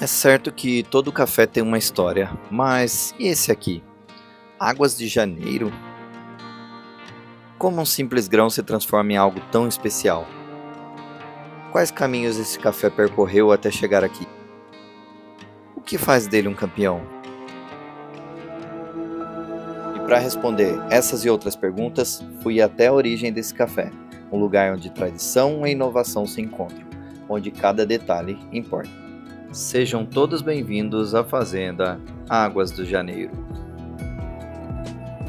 É certo que todo café tem uma história, mas e esse aqui? Águas de Janeiro? Como um simples grão se transforma em algo tão especial? Quais caminhos esse café percorreu até chegar aqui? O que faz dele um campeão? E para responder essas e outras perguntas, fui até a origem desse café, um lugar onde tradição e inovação se encontram, onde cada detalhe importa. Sejam todos bem-vindos à Fazenda Águas do Janeiro.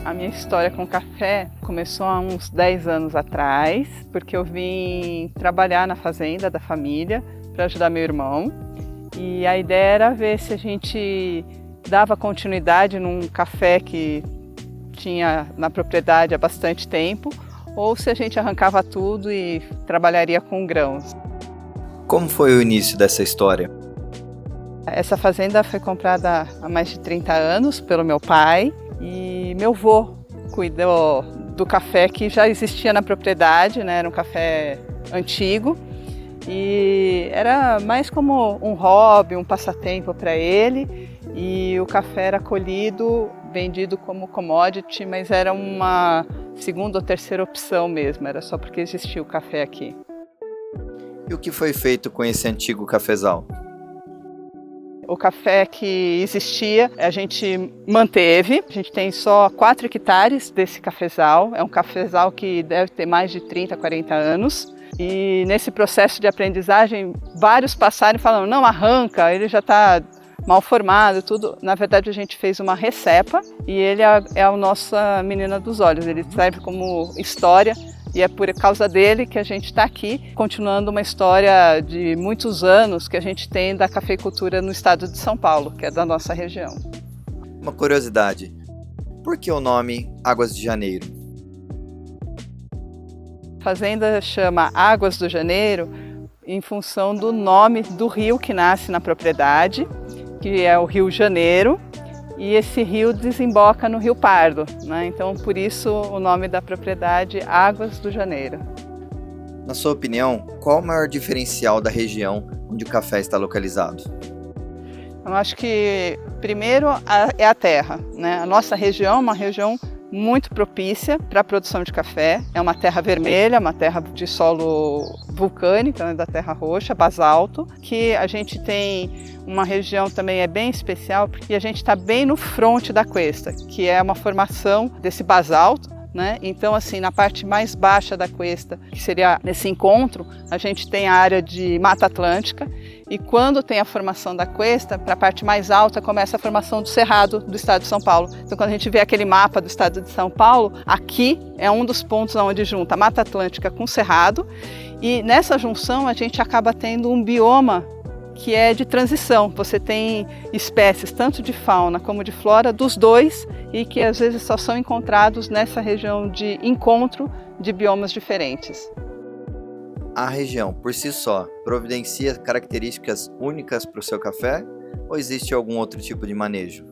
A minha história com café começou há uns 10 anos atrás, porque eu vim trabalhar na fazenda da família para ajudar meu irmão. E a ideia era ver se a gente dava continuidade num café que tinha na propriedade há bastante tempo, ou se a gente arrancava tudo e trabalharia com grãos. Como foi o início dessa história? Essa fazenda foi comprada há mais de 30 anos pelo meu pai. E meu avô cuidou do café que já existia na propriedade, né? Era um café antigo e era mais como um hobby, um passatempo para ele. E o café era colhido, vendido como commodity, mas era uma segunda ou terceira opção mesmo, era só porque existia o café aqui. E o que foi feito com esse antigo cafezal? O café que existia, a gente manteve. A gente tem só 4 hectares desse cafezal. É um cafezal que deve ter mais de 30, 40 anos. E nesse processo de aprendizagem, vários passaram e falaram, não, arranca, ele já está mal formado, tudo. Na verdade, a gente fez uma recepa e ele é a nossa menina dos olhos. Ele serve como história. E é por causa dele que a gente está aqui, continuando uma história de muitos anos que a gente tem da cafeicultura no estado de São Paulo, que é da nossa região. Uma curiosidade, por que o nome Águas de Janeiro? A fazenda chama Águas do Janeiro em função do nome do rio que nasce na propriedade, que é o Rio Janeiro. E esse rio desemboca no Rio Pardo, né? Então por isso o nome da propriedade Águas do Janeiro. Na sua opinião, qual o maior diferencial da região onde o café está localizado? Eu acho que primeiro é a terra, né? A nossa região é uma região muito propícia para a produção de café. É uma terra vermelha, uma terra de solo vulcânico, né, da terra roxa, basalto, que a gente tem uma região também bem especial, porque a gente está bem no fronte da cuesta, que é uma formação desse basalto, né? Então, assim, na parte mais baixa da cuesta, que seria nesse encontro, a gente tem a área de Mata Atlântica, e quando tem a formação da cuesta, para a parte mais alta começa a formação do Cerrado do estado de São Paulo. Então, quando a gente vê aquele mapa do estado de São Paulo, aqui é um dos pontos onde junta a Mata Atlântica com o Cerrado, e nessa junção a gente acaba tendo um bioma que é de transição. Você tem espécies tanto de fauna como de flora dos dois e que às vezes só são encontrados nessa região de encontro de biomas diferentes. A região, por si só, providencia características únicas para o seu café ou existe algum outro tipo de manejo?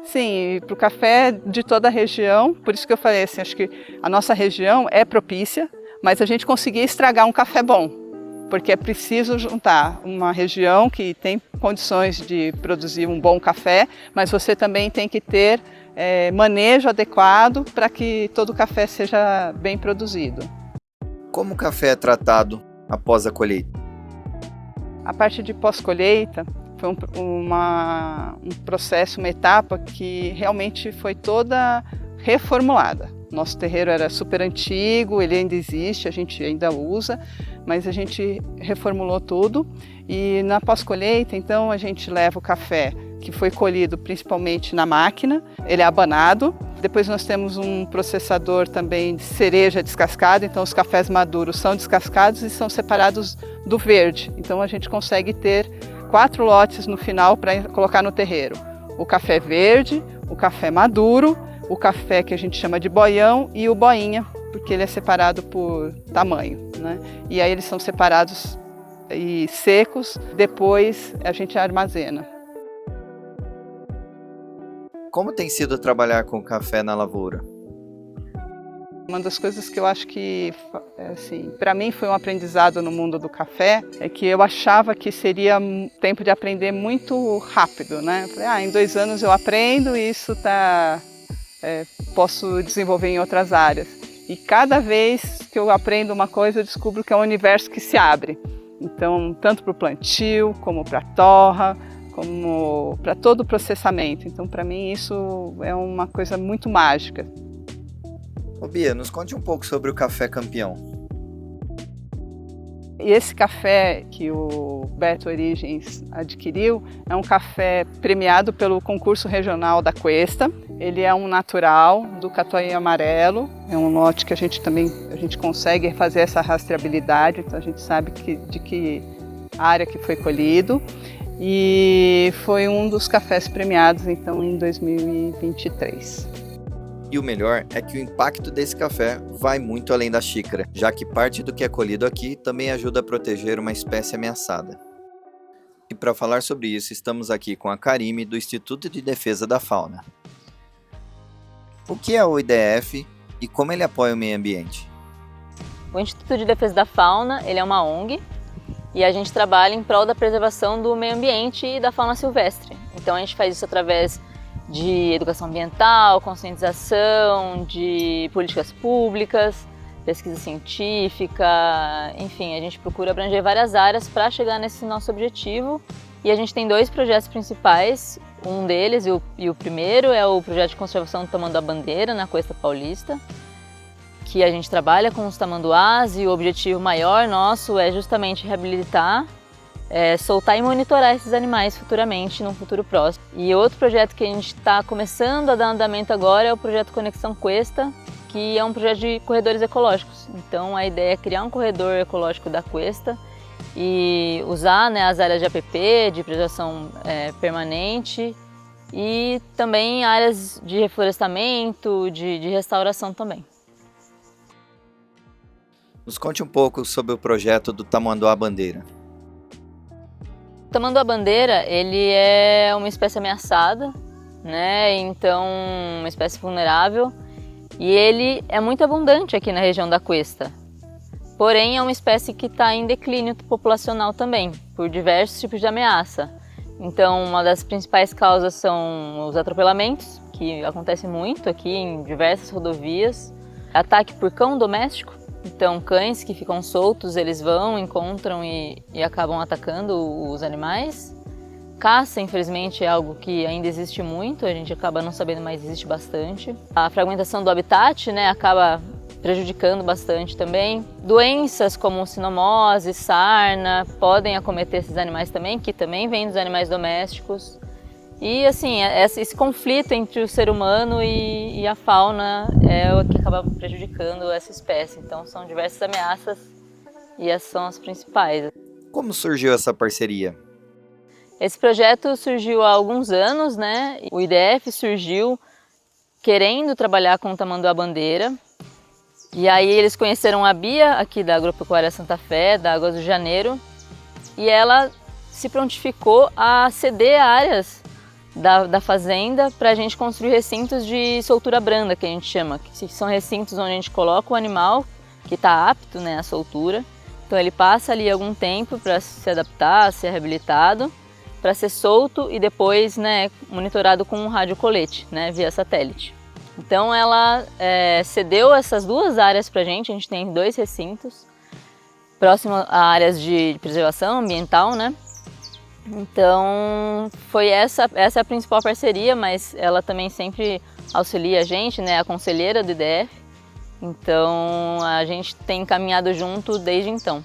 Sim, para o café de toda a região, por isso que eu falei assim, acho que a nossa região é propícia, mas a gente conseguia estragar um café bom. Porque é preciso juntar uma região que tem condições de produzir um bom café, mas você também tem que ter manejo adequado para que todo o café seja bem produzido. Como o café é tratado após a colheita? A parte de pós-colheita foi um processo, uma etapa que realmente foi toda reformulada. Nosso terreiro era super antigo, ele ainda existe, a gente ainda usa, mas a gente reformulou tudo. E na pós-colheita, então, a gente leva o café que foi colhido principalmente na máquina, ele é abanado. Depois nós temos um processador também de cereja descascada, então os cafés maduros são descascados e são separados do verde. Então a gente consegue ter 4 lotes no final para colocar no terreiro. O café verde, o café maduro, o café que a gente chama de boião e o boinha, porque ele é separado por tamanho, né? E aí eles são separados e secos, depois a gente armazena. Como tem sido trabalhar com café na lavoura? Uma das coisas que eu acho que, assim, para mim foi um aprendizado no mundo do café é que eu achava que seria tempo de aprender muito rápido, né? Eu falei, em 2 anos eu aprendo e isso posso desenvolver em outras áreas. E cada vez que eu aprendo uma coisa, eu descubro que é um universo que se abre. Então, tanto para o plantio, como para a torra, como para todo o processamento. Então, para mim, isso é uma coisa muito mágica. Ô Bia, nos conte um pouco sobre o Café Campeão. E esse café que o Beto Origens adquiriu é um café premiado pelo concurso regional da Cuesta. Ele é um natural do Catuai amarelo, é um lote que a gente consegue fazer essa rastreabilidade, então a gente sabe de que área que foi colhido. E foi um dos cafés premiados então em 2023. E o melhor é que o impacto desse café vai muito além da xícara, já que parte do que é colhido aqui também ajuda a proteger uma espécie ameaçada. E para falar sobre isso, estamos aqui com a Karime, do Instituto de Defesa da Fauna. O que é o IDF e como ele apoia o meio ambiente? O Instituto de Defesa da Fauna, ele é uma ONG e a gente trabalha em prol da preservação do meio ambiente e da fauna silvestre. Então a gente faz isso através de educação ambiental, conscientização, de políticas públicas, pesquisa científica, enfim, a gente procura abranger várias áreas para chegar nesse nosso objetivo. E a gente tem 2 projetos principais, um deles e o primeiro é o projeto de conservação do tamanduá-bandeira na Cuesta Paulista, que a gente trabalha com os tamanduás e o objetivo maior nosso é justamente reabilitar, soltar e monitorar esses animais futuramente, num futuro próximo. E outro projeto que a gente está começando a dar andamento agora é o projeto Conexão Cuesta, que é um projeto de corredores ecológicos. Então a ideia é criar um corredor ecológico da Cuesta e usar, né, as áreas de APP, de preservação permanente e também áreas de reflorestamento, de restauração também. Nos conte um pouco sobre o projeto do tamanduá-bandeira. O tamanduá-bandeira, ele é uma espécie ameaçada, né? Então uma espécie vulnerável, e ele é muito abundante aqui na região da Cuesta. Porém, é uma espécie que está em declínio populacional também, por diversos tipos de ameaça. Então, uma das principais causas são os atropelamentos, que acontecem muito aqui em diversas rodovias. Ataque por cão doméstico, então cães que ficam soltos, eles vão, encontram e acabam atacando os animais. Caça, infelizmente, é algo que ainda existe muito, a gente acaba não sabendo, mas existe bastante. A fragmentação do habitat, né, acaba prejudicando bastante também. Doenças como sinomose, sarna, podem acometer esses animais também, que também vêm dos animais domésticos. E assim, esse conflito entre o ser humano e a fauna é o que acaba prejudicando essa espécie. Então são diversas ameaças e essas são as principais. Como surgiu essa parceria? Esse projeto surgiu há alguns anos, né? O IDF surgiu querendo trabalhar com o tamanduá-bandeira. E aí eles conheceram a Bia, aqui da Agropecuária Santa Fé, da Águas do Janeiro, e ela se prontificou a ceder áreas da fazenda para a gente construir recintos de soltura branda, que a gente chama, que são recintos onde a gente coloca o animal que está apto, né, à soltura. Então ele passa ali algum tempo para se adaptar, ser reabilitado, para ser solto e depois, né, monitorado com um radiocolete, né, via satélite. Então ela cedeu essas 2 áreas para a gente tem 2 recintos, próximos a áreas de preservação ambiental, né? Então foi essa é a principal parceria, mas ela também sempre auxilia a gente, né, a conselheira do IDF. Então a gente tem caminhado junto desde então.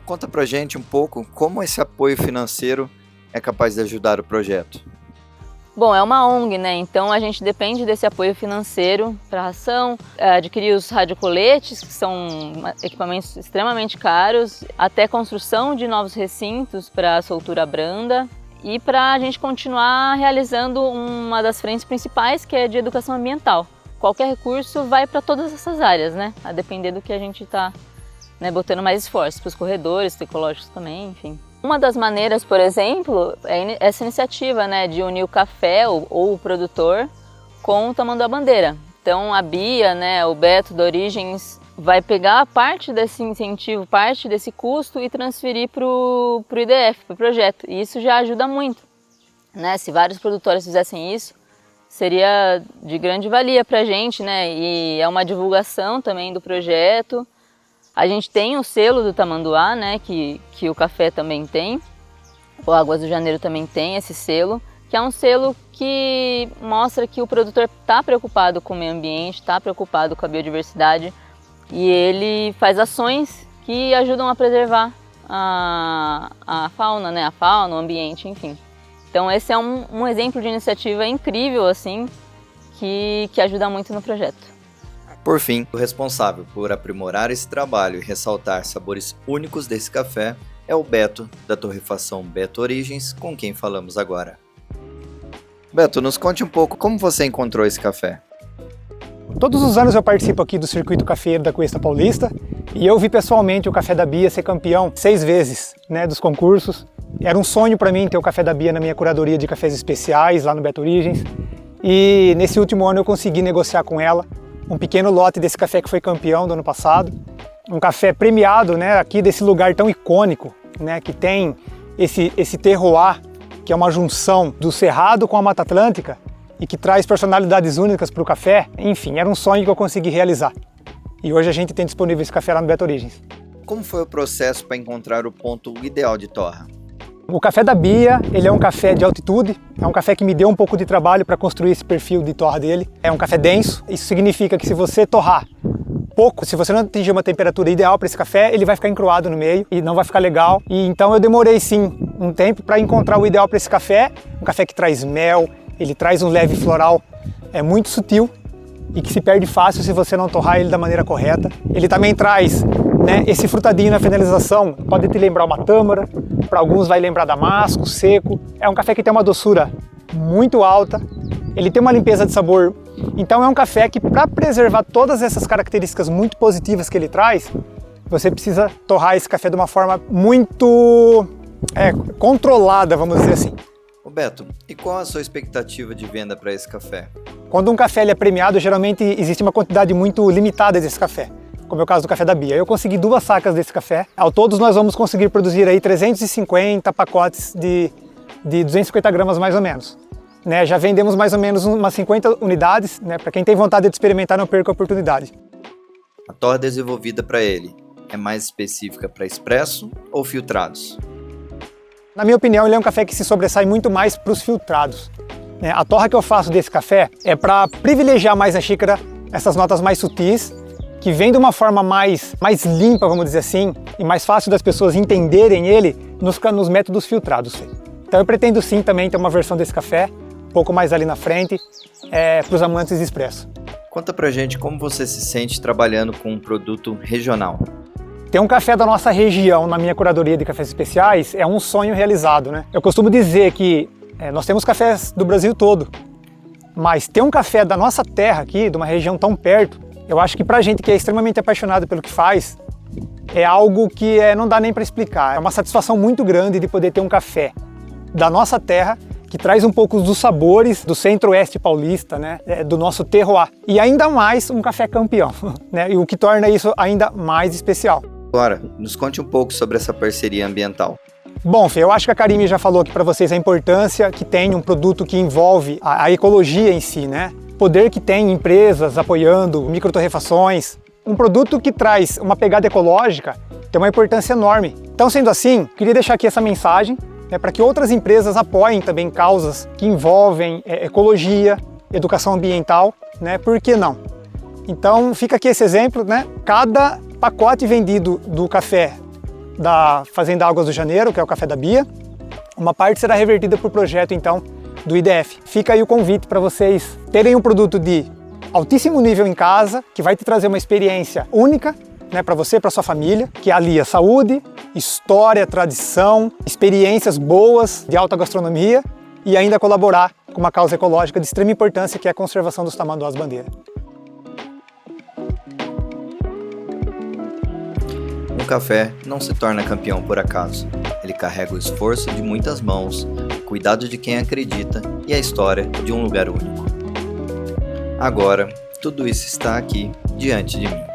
Conta pra gente um pouco como esse apoio financeiro é capaz de ajudar o projeto. Bom, é uma ONG, né? Então a gente depende desse apoio financeiro para a ração, adquirir os radiocoletes, que são equipamentos extremamente caros, até construção de novos recintos para a soltura branda e para a gente continuar realizando uma das frentes principais, que é de educação ambiental. Qualquer recurso vai para todas essas áreas, né? A depender do que a gente está, né, botando mais esforço, para os corredores ecológicos também, enfim. Uma das maneiras, por exemplo, é essa iniciativa, né, de unir o café ou o produtor com o tamanduá-bandeira. Então a Bia, né, o Beto da Origens, vai pegar parte desse incentivo, parte desse custo e transferir para o IDF, para o projeto. E isso já ajuda muito, né? Se vários produtores fizessem isso, seria de grande valia para a gente, né? E é uma divulgação também do projeto. A gente tem o selo do Tamanduá, né? Que o café também tem. O Águas do Janeiro também tem esse selo, que é um selo que mostra que o produtor está preocupado com o meio ambiente, está preocupado com a biodiversidade, e ele faz ações que ajudam a preservar a fauna, né? A fauna, o ambiente, enfim. Então esse é um exemplo de iniciativa incrível, assim, que ajuda muito no projeto. Por fim, o responsável por aprimorar esse trabalho e ressaltar sabores únicos desse café é o Beto, da torrefação Beto Origens, com quem falamos agora. Beto, nos conte um pouco como você encontrou esse café. Todos os anos eu participo aqui do Circuito Cafeiro da Cuesta Paulista e eu vi pessoalmente o Café da Bia ser campeão 6 vezes, né, dos concursos. Era um sonho para mim ter o Café da Bia na minha curadoria de cafés especiais lá no Beto Origens. E nesse último ano eu consegui negociar com ela um pequeno lote desse café que foi campeão do ano passado. Um café premiado, né, aqui desse lugar tão icônico, né, que tem esse terroir, que é uma junção do Cerrado com a Mata Atlântica e que traz personalidades únicas para o café. Enfim, era um sonho que eu consegui realizar. E hoje a gente tem disponível esse café lá no Beto Origens. Como foi o processo para encontrar o ponto ideal de torra? O Café da Bia, ele é um café de altitude, é um café que me deu um pouco de trabalho para construir esse perfil de torra dele. É um café denso, isso significa que se você torrar pouco, se você não atingir uma temperatura ideal para esse café, ele vai ficar encruado no meio e não vai ficar legal. E então eu demorei sim um tempo para encontrar o ideal para esse café, um café que traz mel, ele traz um leve floral, é muito sutil e que se perde fácil se você não torrar ele da maneira correta. Ele também traz, né, esse frutadinho na finalização, pode te lembrar uma tâmara, para alguns vai lembrar damasco, seco. É um café que tem uma doçura muito alta, ele tem uma limpeza de sabor. Então é um café que, para preservar todas essas características muito positivas que ele traz, você precisa torrar esse café de uma forma muito controlada, vamos dizer assim. Ô Beto, e qual a sua expectativa de venda para esse café? Quando um café ele é premiado, geralmente existe uma quantidade muito limitada desse café, como é o caso do Café da Bia. Eu consegui 2 sacas desse café. Ao todos nós vamos conseguir produzir aí 350 pacotes de 250 gramas mais ou menos. Né, já vendemos mais ou menos umas 50 unidades, né, para quem tem vontade de experimentar não perca a oportunidade. A torra desenvolvida para ele é mais específica para expresso ou filtrados? Na minha opinião, ele é um café que se sobressai muito mais para os filtrados. Né, a torra que eu faço desse café é para privilegiar mais na xícara essas notas mais sutis, que vêm de uma forma mais limpa, vamos dizer assim, e mais fácil das pessoas entenderem ele nos métodos filtrados. Então eu pretendo sim também ter uma versão desse café, um pouco mais ali na frente, para os amantes de expresso. Conta pra gente como você se sente trabalhando com um produto regional. Ter um café da nossa região na minha curadoria de cafés especiais é um sonho realizado, né? Eu costumo dizer que nós temos cafés do Brasil todo, mas ter um café da nossa terra aqui, de uma região tão perto, eu acho que pra gente que é extremamente apaixonado pelo que faz, é algo que não dá nem para explicar. É uma satisfação muito grande de poder ter um café da nossa terra que traz um pouco dos sabores do centro-oeste paulista, né, do nosso terroir. E ainda mais um café campeão, né, e o que torna isso ainda mais especial. Agora, nos conte um pouco sobre essa parceria ambiental. Bom, Fê, eu acho que a Karime já falou aqui para vocês a importância que tem um produto que envolve a ecologia em si, né? O poder que tem empresas apoiando microtorrefações. Um produto que traz uma pegada ecológica tem uma importância enorme. Então, sendo assim, queria deixar aqui essa mensagem para que outras empresas apoiem também causas que envolvem ecologia, educação ambiental, né? Por que não? Então, fica aqui esse exemplo, né? Cada pacote vendido do café da Fazenda Águas do Janeiro, que é o Café da Bia, uma parte será revertida para o projeto, então, do IDF. Fica aí o convite para vocês terem um produto de altíssimo nível em casa, que vai te trazer uma experiência única, né, para você, para sua família, que alia saúde, história, tradição, experiências boas de alta gastronomia e ainda colaborar com uma causa ecológica de extrema importância, que é a conservação dos tamanduás bandeira. Um café não se torna campeão por acaso. Ele carrega o esforço de muitas mãos, o cuidado de quem acredita e a história de um lugar único. Agora, Tudo isso está aqui diante de mim.